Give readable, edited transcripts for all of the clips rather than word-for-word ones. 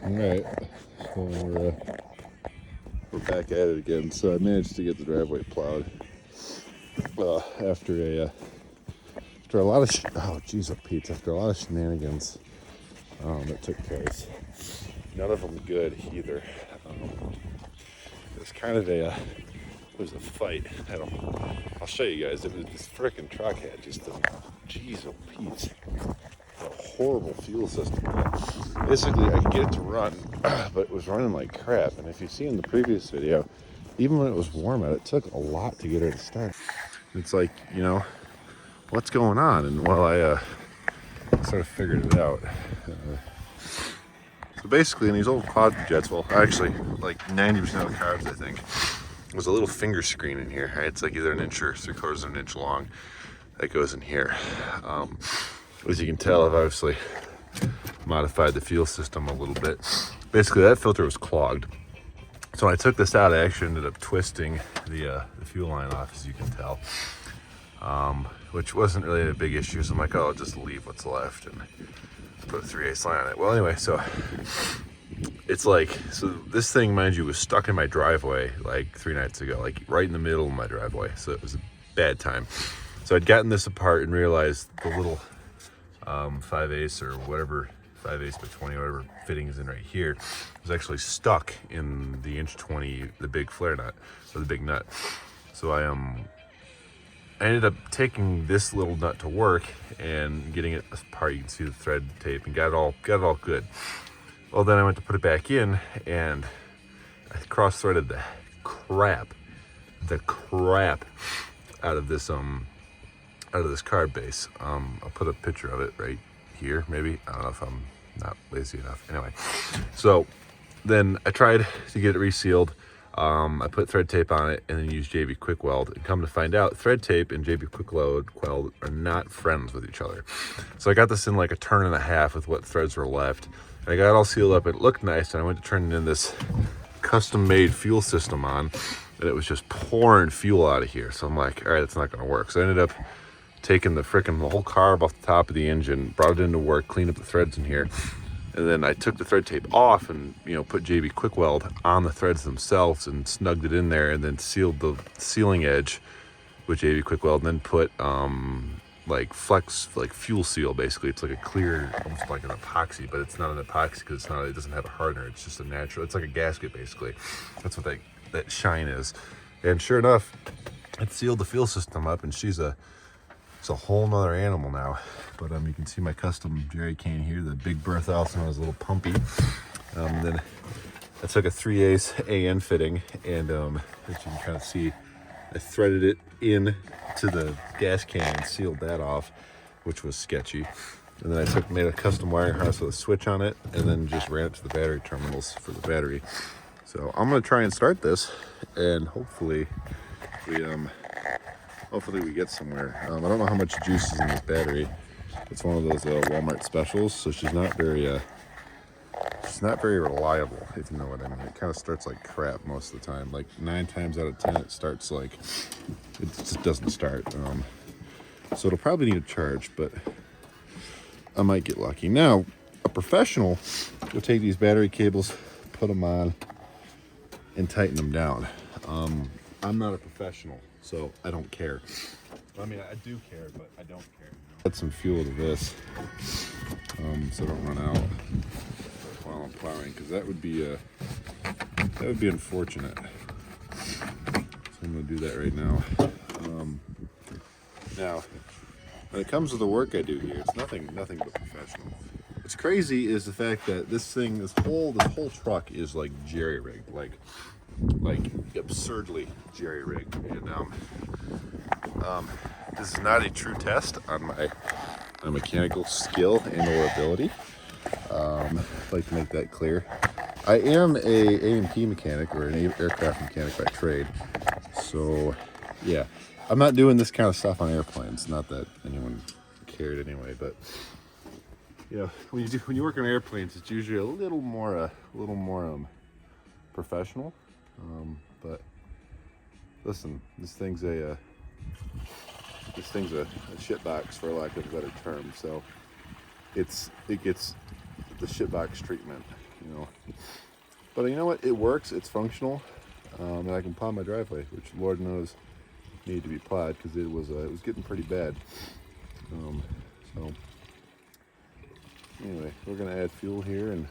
Alright, so we're back at it again. So I managed to get the driveway plowed after a lot of after a lot of shenanigans that took place. None of them good either. It was kind of it was a fight. I'll show you guys. It was this frickin' truck had just a horrible fuel system. Basically, I could get it to run, but it was running like crap. And if you see in the previous video, even when it was warm out, it took a lot to get it to start. It's like, what's going on? And well, I sort of figured it out. So basically, in these old quad jets, well, actually, like 90% of the cars, I think, was a little finger screen in here. Right? It's like either an inch or 3/4 of an inch long that goes in here. As you can tell, I've obviously modified the fuel system a little bit. Basically, that filter was clogged. So when I took this out, I actually ended up twisting the fuel line off, as you can tell, which wasn't really a big issue. So I'm like, oh, I'll just leave what's left and put a 3/8 line on it. Well, anyway, so it's like, so this thing, mind you, was stuck in my driveway like 3 nights ago, like right in the middle of my driveway. So it was a bad time. So I'd gotten this apart and realized the little 5/8 or whatever, 5/8 by 20, whatever fitting is in right here, was actually stuck in the inch 20, the big flare nut, or the big nut. So I ended up taking this little nut to work and getting it apart. You can see the thread tape and got it all good. Well, then I went to put it back in and I cross-threaded the crap out of this card base. I'll put a picture of it right here, maybe. I don't know if I'm not lazy enough. Anyway, so then I tried to get it resealed. I put thread tape on it and then used JB Quick Weld. And come to find out, thread tape and JB Quick Weld are not friends with each other. So I got this in like a turn and a half with what threads were left. And I got it all sealed up. It looked nice, and I went to turn in this custom-made fuel system on, and it was just pouring fuel out of here. So I'm like, all right, that's not going to work. So I ended up taking the whole carb off the top of the engine, brought it into work, cleaned up the threads in here, and then I took the thread tape off and put JB Quick Weld on the threads themselves and snugged it in there, and then sealed the sealing edge with JB Quick Weld, and then put like flex, like fuel seal. Basically, it's like a clear, almost like an epoxy, but it's not an epoxy because it doesn't have a hardener. It's just a natural. It's like a gasket basically. That's what that shine is. And sure enough, it sealed the fuel system up, and it's a whole nother animal now. But you can see my custom jerry can here, the big berth, also known as a little pumpy. Then I took a 3/8 AN fitting, and as you can kind of see, I threaded it in to the gas can and sealed that off, which was sketchy. And then I made a custom wiring harness with a switch on it, and then just ran it to the battery terminals for the battery. So I'm gonna try and start this, and hopefully we get somewhere. I don't know how much juice is in this battery. It's one of those Walmart specials, so she's not very reliable, if you know what I mean. It kind of starts like crap most of the time. Like 9 times out of 10, it starts like, it just doesn't start. So it'll probably need a charge, but I might get lucky. Now, a professional will take these battery cables, put them on, and tighten them down. I'm not a professional, so I don't care. I mean, I do care, but I don't care. Add some fuel to this, so I don't run out while I'm plowing, because that would be unfortunate. So I'm gonna do that right now. Now, when it comes to the work I do here, it's nothing but professional. What's crazy is the fact that this whole truck is like jerry rigged, like absurdly jerry rigged, and this is not a true test on my mechanical skill and/or ability. I'd like to make that clear. I am a A&P mechanic, or an aircraft mechanic by trade. So, yeah, I'm not doing this kind of stuff on airplanes. Not that anyone cared anyway, but when you work on airplanes, it's usually a little more professional. But listen, this thing's a shitbox, for lack of a better term. So it gets the shitbox treatment. you know. But you know what? It works. It's functional, and I can plow my driveway, which Lord knows needed to be plowed because it was getting pretty bad. So anyway, we're gonna add fuel here and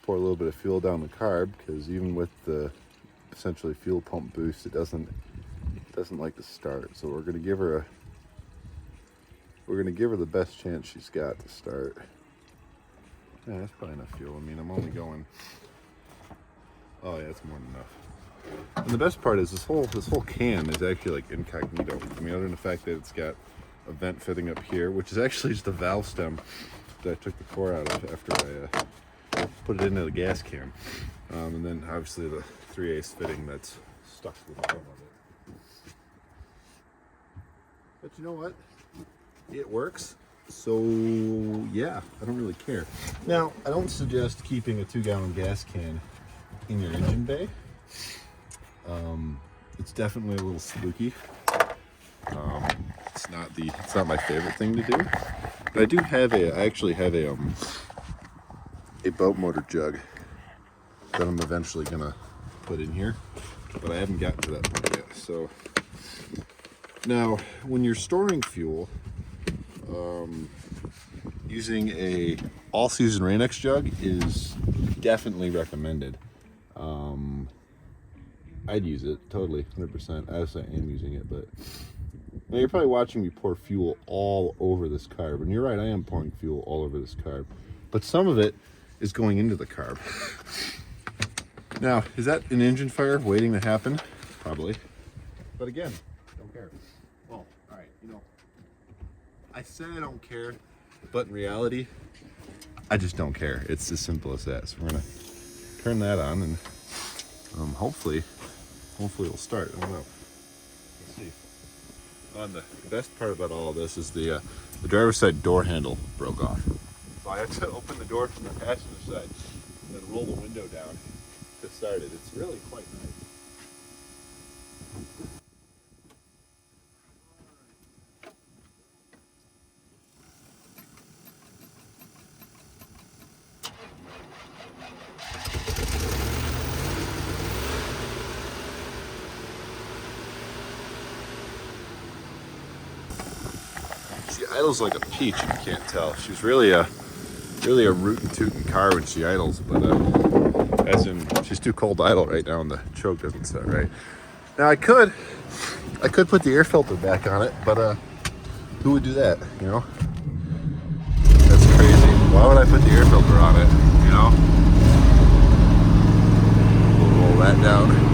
pour a little bit of fuel down the carb, because even with the essentially fuel pump boost, it doesn't like to start. So we're gonna give her the best chance she's got to start. Yeah, that's probably enough fuel. I mean, I'm only going. Oh yeah, it's more than enough. And the best part is this whole can is actually like incognito. I mean, other than the fact that it's got a vent fitting up here, which is actually just a valve stem that I took the core out of after I put it into the gas can, and then obviously the 3/8 fitting that's stuck to the bottom of it. But you know what? It works. So yeah, I don't really care. Now, I don't suggest keeping a 2-gallon gas can in your engine bay. It's definitely a little spooky. It's not my favorite thing to do. But I actually have a boat motor jug that I'm eventually gonna put in here, but I haven't gotten to that point yet. So now, when you're storing fuel, using a all-season Rain-X jug is definitely recommended. I'd use it totally, 100%. Obviously, I am using it, but now you're probably watching me pour fuel all over this carb, and you're right, I am pouring fuel all over this carb, but some of it is going into the carb. Now, is that an engine fire waiting to happen? Probably, but again, don't care. Well, all right, you know, I said I don't care, but in reality, I just don't care. It's as simple as that. So we're gonna turn that on, and hopefully it'll start. I don't know. Let's see. The best part about all of this is the driver's side door handle broke off. So I had to open the door from the passenger side and then roll the window down to start it. It's really quite nice. She idles like a peach, if you can't tell. She's really a rootin' tootin' car when she idles, but as in, she's too cold to idle right now, and the choke doesn't set right. Now I could put the air filter back on it, but who would do that? You know, that's crazy. Why would I put the air filter on it? You know, we'll roll that down.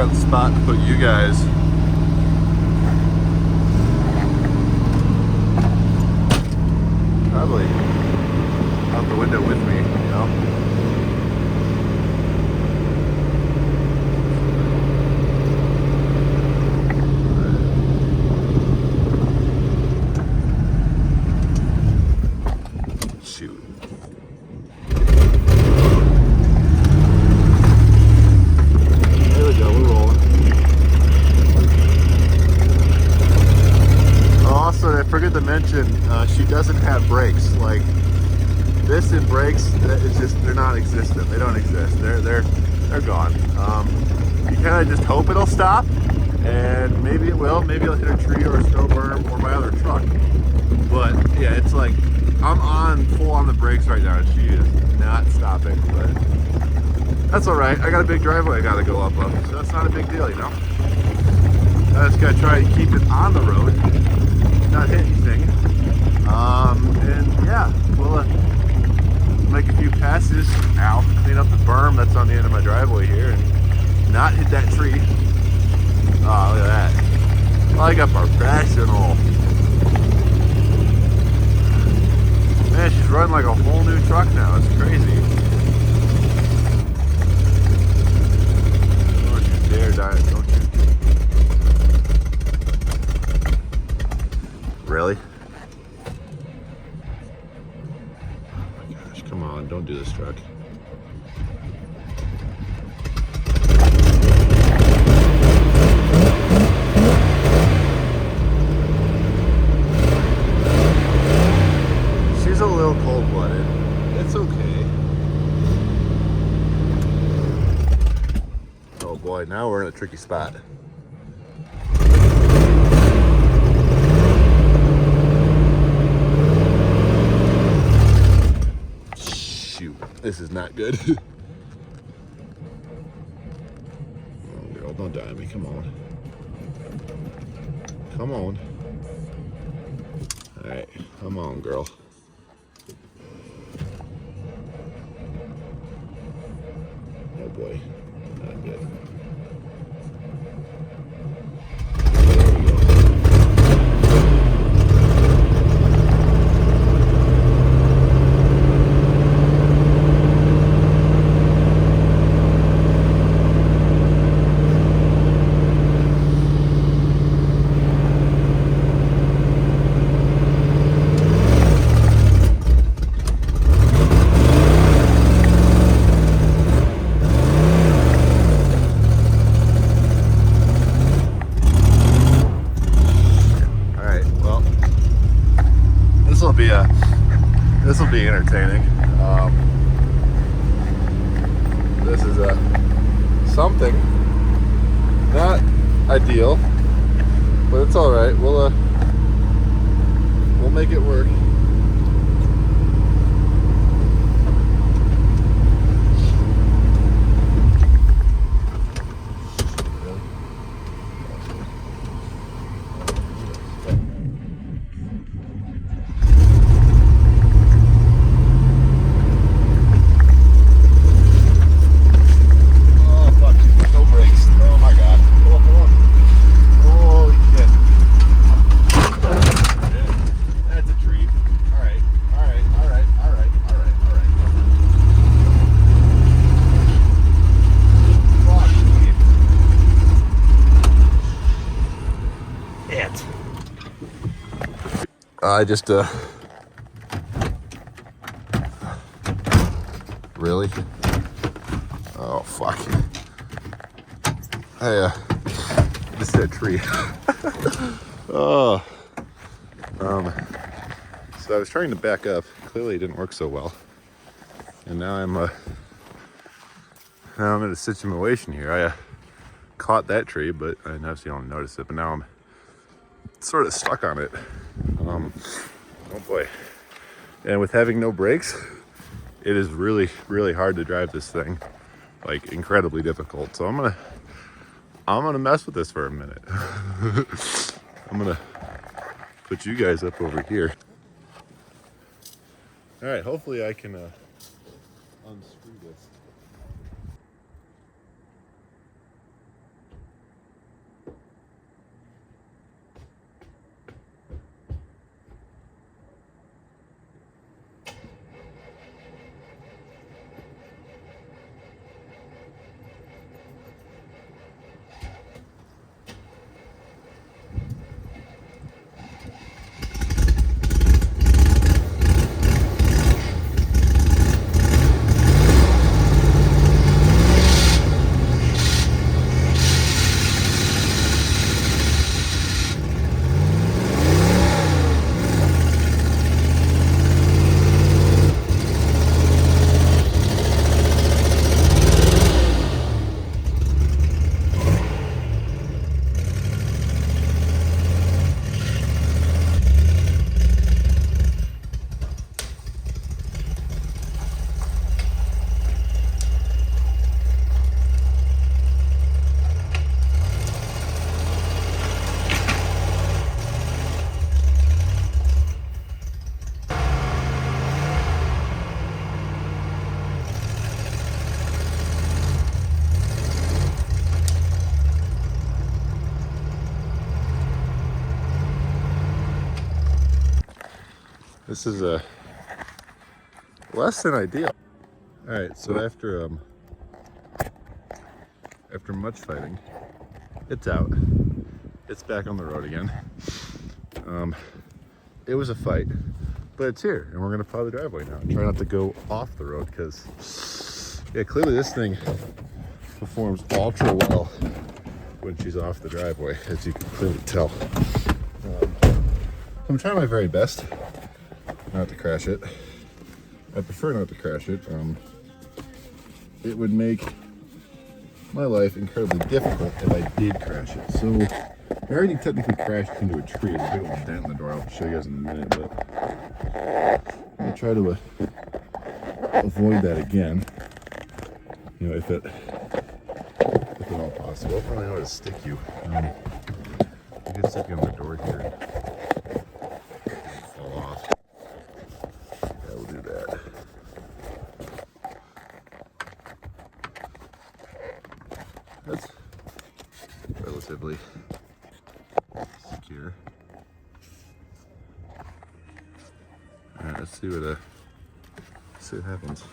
The spot to put you guys. Probably out the window with me, you know? Shoot. Forget to mention, she doesn't have brakes. Like this and brakes, it's just, they're non-existent. They don't exist. They're gone. You kind of just hope it'll stop, and maybe it will. Maybe it'll hit a tree or a snow berm or my other truck. But yeah, it's like I'm full on the brakes right now, and she is not stopping. But that's all right. I got a big driveway I got to go up of, so that's not a big deal, you know. I just gotta try to keep it on the road, not hit anything. And yeah, we'll make a few passes out, clean up the berm that's on the end of my driveway here, and not hit that tree. Oh, look at that. Like a professional. Man, she's running like a whole new truck now. It's crazy. Don't you dare die, don't you? Really? gosh, come on, don't do this truck. She's a little cold-blooded. It's okay. Oh boy, now we're in a tricky spot. Shoot, this is not good. Oh girl, don't die on me, come on. Come on. All right, come on, girl. Oh boy, not good. This will be entertaining. This is something not ideal, but it's all right. We'll make it work. I just really? Oh fuck. I just hit a tree. Oh. So I was trying to back up. Clearly it didn't work so well. And now I'm in a situation here. I caught that tree, but I obviously don't notice it, but now I'm sort of stuck on it. Oh boy. And with having no brakes, it is really, really hard to drive this thing. Like incredibly difficult. So I'm gonna mess with this for a minute. I'm gonna put you guys up over here. All right, hopefully I can unscrew this. This is less than ideal. All right, so after much fighting, it's out. It's back on the road again. It was a fight, but it's here, and we're gonna plow the driveway now. Try not to go off the road because, yeah, clearly this thing performs ultra well when she's off the driveway, as you can clearly tell. I'm trying my very best not to crash it. I prefer not to crash it. It would make my life incredibly difficult if I did crash it. So I already technically crashed into a tree. There's a big old dent in the door. I'll show you guys in a minute, but I'll try to avoid that again. You know, if at all possible. I'll probably know how to stick you. I can stick you on the door here. Fall off. Yeah, we'll do that. That's relatively secure. All right, let's see what happens.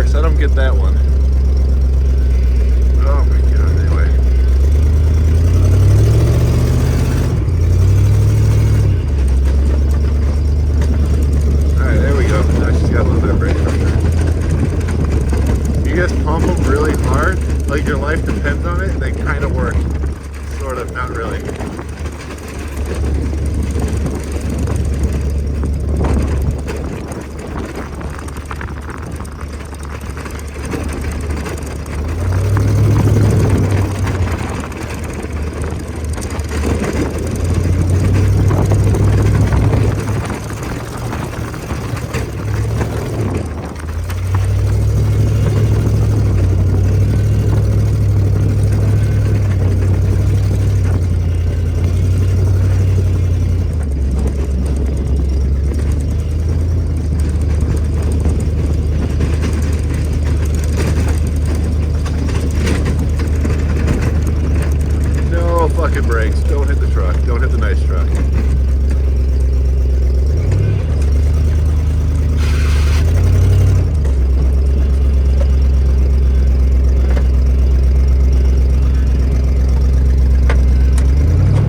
works. I don't get that one. Oh my god, anyway. Alright, there we go. Now she's got a little bit of brake pressure. You guys pump them really hard, like your life depends on it, they kind of work. Sort of, not really. Fucking brakes. Don't hit the truck. Don't hit the nice truck.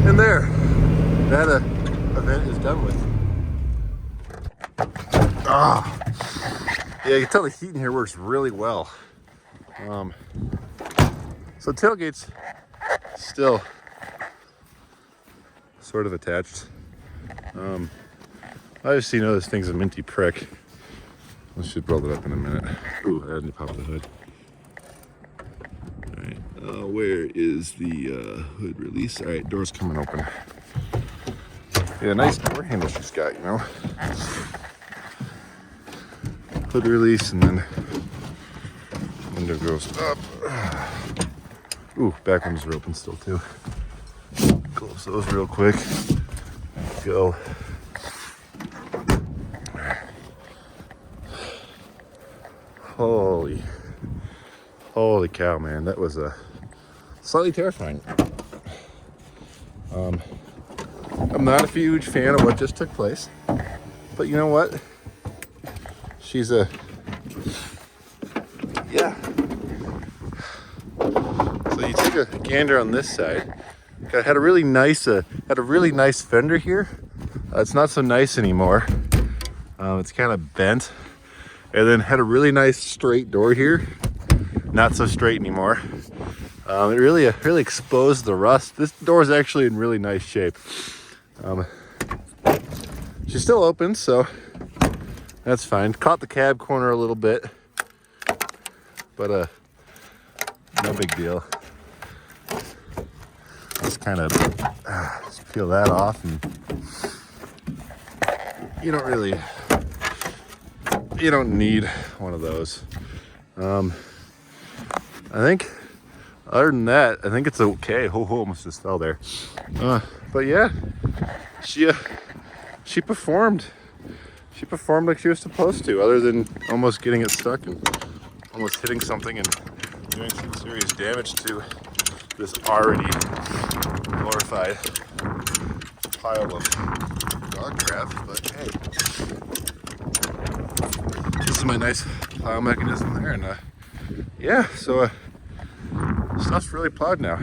And there. That event is done with. Ah. Yeah, you can tell the heat in here works really well. So tailgate's still sort of attached. Obviously, you know this thing's a minty prick. I should roll it up in a minute. Ooh, I had to pop the hood. All right, where is the hood release? All right, door's coming open. Yeah, nice door handle she's got, you know. Hood release, and then window goes up. Ooh, back windows are open still too. Close those real quick. Go. Holy cow, man. That was slightly terrifying. I'm not a huge fan of what just took place, but you know what? She's yeah. So you take a gander on this side. Had a really nice fender here. It's not so nice anymore. It's kind of bent. And then had a really nice straight door here. Not so straight anymore. It really exposed the rust. This door is actually in really nice shape. She's still open, so that's fine. Caught the cab corner a little bit, but no big deal. Just kind of just peel that off, and you don't need one of those. I think other than that, I think it's okay. Oh, almost just fell there. But yeah, she performed. She performed like she was supposed to, other than almost getting it stuck and almost hitting something and doing some serious damage to this already glorified pile of dog crap. But hey, this is my nice plow mechanism there, and yeah, so stuff's really plowed now.